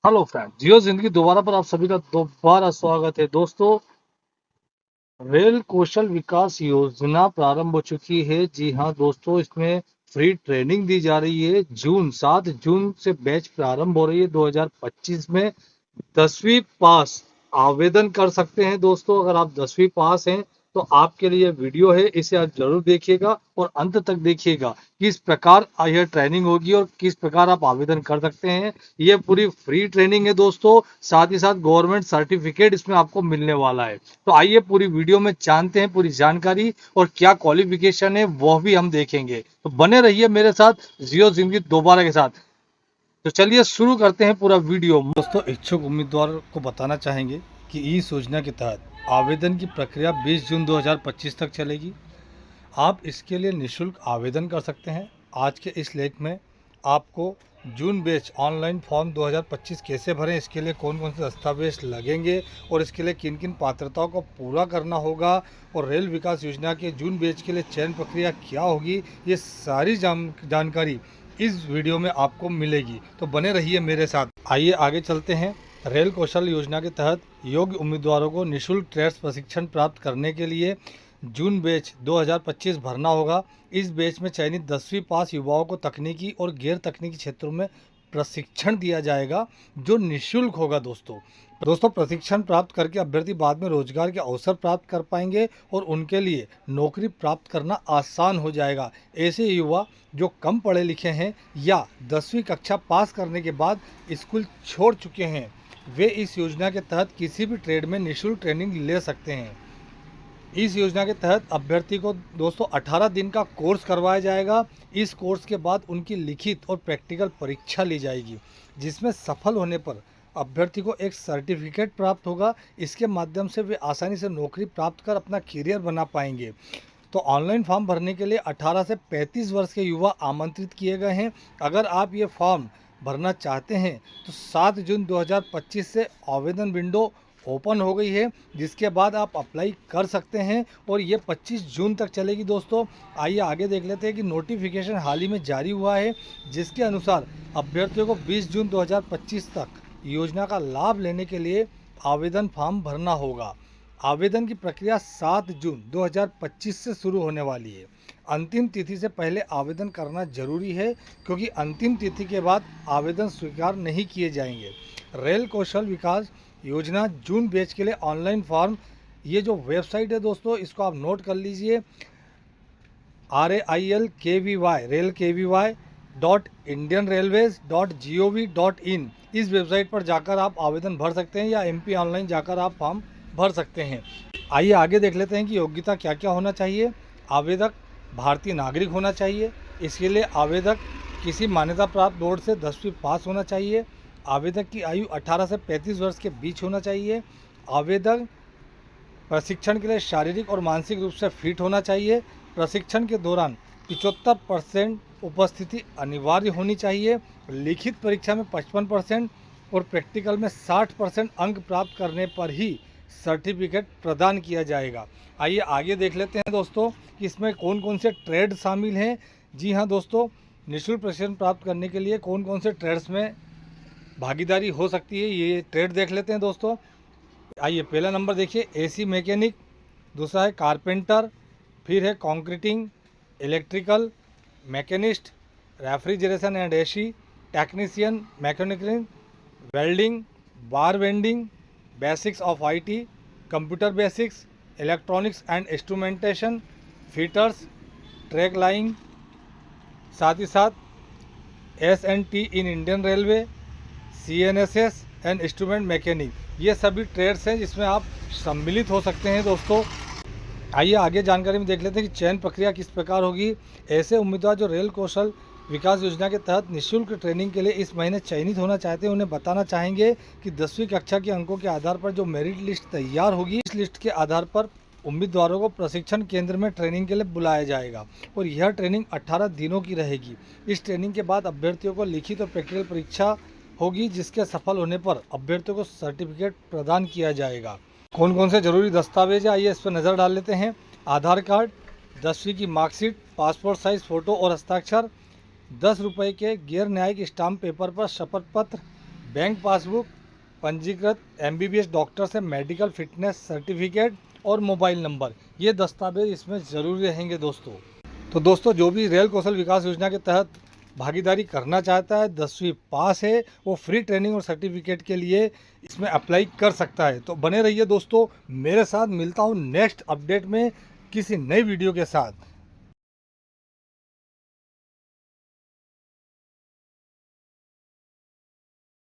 Hello friend, जियो जिंदगी दोबारा पर आप सभी का दोबारा स्वागत है दोस्तों। रेल कौशल विकास योजना प्रारंभ हो चुकी है। जी हाँ दोस्तों, इसमें फ्री ट्रेनिंग दी जा रही है। 7 जून से बैच प्रारंभ हो रही है 2025 में। 10वीं पास आवेदन कर सकते हैं दोस्तों। अगर आप 10वीं पास हैं तो आपके लिए वीडियो है, इसे आप जरूर देखिएगा और अंत तक देखिएगा। किस प्रकार यह ट्रेनिंग होगी और किस प्रकार आप आवेदन कर सकते हैं। ये पूरी फ्री ट्रेनिंग है दोस्तों। साथ ही साथ गवर्नमेंट सर्टिफिकेट इसमें आपको मिलने वाला है। तो आइए पूरी वीडियो में जानते हैं पूरी जानकारी, और क्या क्वालिफिकेशन है वह भी हम देखेंगे। तो बने रहिए मेरे साथ जियो जिंदगी दोबारा के साथ। तो चलिए शुरू करते हैं पूरा वीडियो। दोस्तों, इच्छुक उम्मीदवार को बताना चाहेंगे कि इस योजना के तहत आवेदन की प्रक्रिया 20 जून 2025 तक चलेगी। आप इसके लिए निशुल्क आवेदन कर सकते हैं। आज के इस लेख में आपको जून बैच ऑनलाइन फॉर्म 2025 कैसे भरें, इसके लिए कौन कौन से दस्तावेज लगेंगे और इसके लिए किन किन पात्रताओं को पूरा करना होगा, और रेल विकास योजना के जून बैच के लिए चयन प्रक्रिया क्या होगी, ये सारी जानकारी इस वीडियो में आपको मिलेगी। तो बने रहिए मेरे साथ। आइए आगे चलते हैं। रेल कौशल योजना के तहत योग्य उम्मीदवारों को निशुल्क ट्रेड्स प्रशिक्षण प्राप्त करने के लिए जून बैच 2025 भरना होगा। इस बैच में चयनित 10वीं पास युवाओं को तकनीकी और गैर तकनीकी क्षेत्रों में प्रशिक्षण दिया जाएगा, जो निशुल्क होगा दोस्तों प्रशिक्षण प्राप्त करके अभ्यर्थी बाद में रोजगार के अवसर प्राप्त कर पाएंगे और उनके लिए नौकरी प्राप्त करना आसान हो जाएगा। ऐसे युवा जो कम पढ़े लिखे हैं या 10वीं कक्षा पास करने के बाद स्कूल छोड़ चुके हैं, वे इस योजना के तहत किसी भी ट्रेड में निशुल्क ट्रेनिंग ले सकते हैं। इस योजना के तहत अभ्यर्थी को दोस्तों 18 दिन का कोर्स करवाया जाएगा। इस कोर्स के बाद उनकी लिखित और प्रैक्टिकल परीक्षा ली जाएगी, जिसमें सफल होने पर अभ्यर्थी को एक सर्टिफिकेट प्राप्त होगा। इसके माध्यम से वे आसानी से नौकरी प्राप्त कर अपना करियर बना पाएंगे। तो ऑनलाइन फॉर्म भरने के लिए 18 से 35 वर्ष के युवा आमंत्रित किए गए हैं। अगर आप ये फॉर्म भरना चाहते हैं तो 7 जून 2025 से आवेदन विंडो ओपन हो गई है, जिसके बाद आप अप्लाई कर सकते हैं और ये 25 जून तक चलेगी दोस्तों। आइए आगे देख लेते हैं कि नोटिफिकेशन हाल ही में जारी हुआ है, जिसके अनुसार अभ्यर्थियों को 20 जून 2025 तक योजना का लाभ लेने के लिए आवेदन फॉर्म भरना होगा। आवेदन की प्रक्रिया 7 जून 2025 से शुरू होने वाली है। अंतिम तिथि से पहले आवेदन करना जरूरी है, क्योंकि अंतिम तिथि के बाद आवेदन स्वीकार नहीं किए जाएंगे। रेल कौशल विकास योजना जून बैच के लिए ऑनलाइन फॉर्म, ये जो वेबसाइट है दोस्तों, इसको आप नोट कर लीजिए। railkvy.indianrailways.gov.in इस वेबसाइट पर जाकर आप आवेदन भर सकते हैं, या MP ऑनलाइन जाकर आप फॉर्म भर सकते हैं। आइए आगे देख लेते हैं कि योग्यता क्या क्या होना चाहिए। आवेदक भारतीय नागरिक होना चाहिए। इसके लिए आवेदक किसी मान्यता प्राप्त बोर्ड से 10वीं पास होना चाहिए। आवेदक की आयु 18 से 35 वर्ष के बीच होना चाहिए। आवेदक प्रशिक्षण के लिए शारीरिक और मानसिक रूप से फिट होना चाहिए। प्रशिक्षण के दौरान 75% उपस्थिति अनिवार्य होनी चाहिए। लिखित परीक्षा में 55% और प्रैक्टिकल में 60% अंक प्राप्त करने पर ही सर्टिफिकेट प्रदान किया जाएगा। आइए आगे देख लेते हैं दोस्तों कि इसमें कौन कौन से ट्रेड शामिल हैं। जी हाँ दोस्तों, निःशुल्क प्रशिक्षण प्राप्त करने के लिए कौन कौन से ट्रेड्स में भागीदारी हो सकती है, ये ट्रेड देख लेते हैं दोस्तों। आइए पहला नंबर देखिए, AC मैकेनिक। दूसरा है कारपेंटर। फिर है concreting, electrical, machinist, refrigeration and AC, technician, mechanical, welding, bar vending, basics of IT, computer basics, electronics and instrumentation, fitters, track line, साथ ही साथ S&T in Indian railway, CNSS and instrument mechanic. ये सभी trades हैं जिसमें आप सम्मिलित हो सकते हैं दोस्तों। आइए आगे जानकारी में देख लेते हैं कि चयन प्रक्रिया किस प्रकार होगी। ऐसे उम्मीदवार जो रेल कौशल विकास योजना के तहत निःशुल्क ट्रेनिंग के लिए इस महीने चयनित होना चाहते हैं, उन्हें बताना चाहेंगे कि 10वीं कक्षा के अंकों के आधार पर जो मेरिट लिस्ट तैयार होगी, इस लिस्ट के आधार पर उम्मीदवारों को प्रशिक्षण केंद्र में ट्रेनिंग के लिए बुलाया जाएगा, और यह ट्रेनिंग 18 दिनों की रहेगी। इस ट्रेनिंग के बाद अभ्यर्थियों को लिखित और प्रैक्टिकल परीक्षा होगी, जिसके सफल होने पर अभ्यर्थियों को सर्टिफिकेट प्रदान किया जाएगा। कौन कौन से जरूरी दस्तावेज है, आइए इस पर नज़र डाल लेते हैं। आधार कार्ड, 10वीं की मार्कशीट, पासपोर्ट साइज फ़ोटो और हस्ताक्षर, 10 रुपये के गैर न्यायिक स्टाम्प पेपर पर शपथ पत्र, बैंक पासबुक, पंजीकृत एमबीबीएस डॉक्टर से मेडिकल फिटनेस सर्टिफिकेट और मोबाइल नंबर, ये दस्तावेज इसमें ज़रूरी रहेंगे दोस्तों। तो दोस्तों, जो भी रेल कौशल विकास योजना के तहत भागीदारी करना चाहता है, 10वीं पास है, वो फ्री ट्रेनिंग और सर्टिफिकेट के लिए इसमें अप्लाई कर सकता है। तो बने रहिए दोस्तों मेरे साथ। मिलता हूँ नेक्स्ट अपडेट में किसी नई वीडियो के साथ।